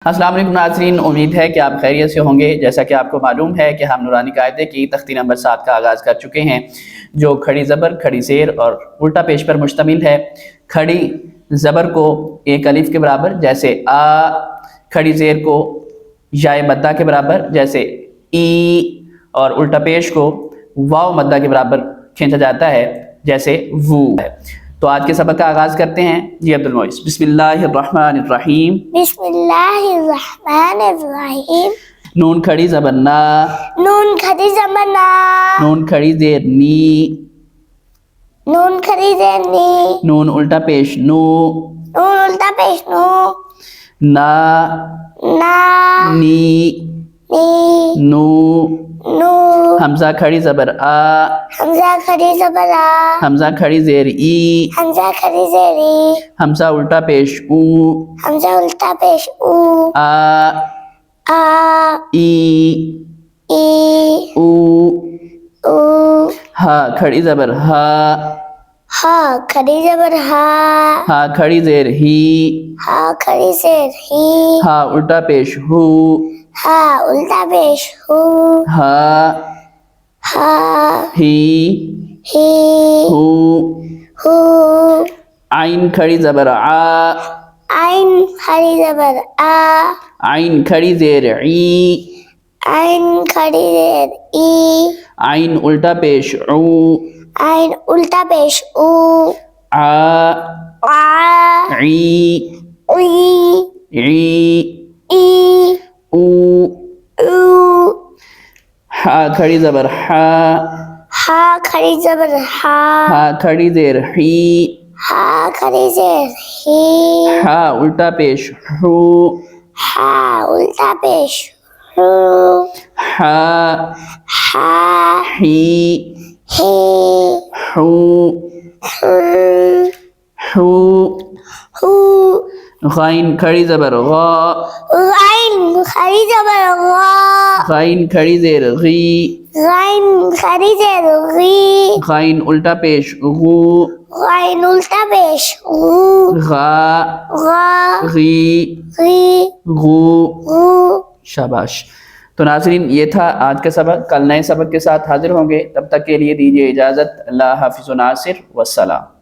अस्सलाम वालेकुम नाज़रीन, उम्मीद है कि आप खैरियत से होंगे। जैसा कि आपको मालूम है कि हम नूरानी कायदे की तख्ती नंबर 7 का आगाज़ कर चुके हैं, जो खड़ी ज़बर, खड़ी ज़ेर और उल्टा पेश पर मुश्तमिल है। खड़ी ज़बर को एक अलिफ के बराबर जैसे आ, खड़ी ज़ेर को याए मद्दा के बराबर जैसे ई, और उल्टा पेश को वाव मद्दा के बराबर खींचा जाता है जैसे वू है। तो आज के सबक का आगाज करते हैं। जी अब्दुल मोइस। बिस्मिल्लाहिर्रहमानिर्रहीम। बिस्मिल्लाहिर्रहमानिर्रहीम। नून खड़ी ज़बर ना, नून खड़ी ज़बर ना, नून खड़ी ज़ेर नी, नून खड़ी ज़ेर नी, नून उल्टा पेश नू, नून उल्टा पेश नू, ना, ना, नी, नी, नू, नू, हमजा खड़ी ज़बर आ, हमजा खड़ी ज़बर आ, हमजा खड़ी ज़ेर ई, हमजा खड़ी ज़ेर ई, हमजा उल्टा पेश ऊ, हमजा उल्टा पेश ऊ, आ, आ, ई, ई, ऊ, ऊ, हा खड़ी ज़बर हा, हा खड़ी ज़बर हा, हा खड़ी ज़ेर ही, हा खड़ी ज़ेर ही, हा उल्टा पेश हू, हा उल्टा पेश हू, हा, हा, ही, ही, हू, हू, आइन खड़ी ज़बर आ, आइन खड़ी ज़बर आ, आइन खड़ी ज़ेर ई, आइन खड़ी ज़ेर ई, आइन उल्टा पेश ऊ, आइन उल्टा पेश ऊ, आ, आ, ई, ई, ई, ई, ऊ, ऊ, हा खड़ी ज़बर हा, हा खड़ी ज़बर हा, हा खड़ी ज़ेर ही, हा खड़ी ज़ेर ही, हा उल्टा पेश हू, हा उल्टा पेश हू, हा, हा, ही, ही, हू, हू, हू, हू, गाइन खड़ी ज़बर गा, गाइन खड़ी ज़बर गा, गाइन खड़ी ज़ेर गी, गाइन खड़ी ज़ेर गी, गाइन उल्टा पेश गू, गाइन उल्टा पेश गू, गा, गा, गी, गी, गू। गू। शाबाश। तो नाज़रीन, ये था आज का सबक। कल नए सबक के साथ हाजिर होंगे, तब तक के लिए दीजिए इजाज़त। अल्लाह हाफ़िज़ व नासिर वस्सलाम।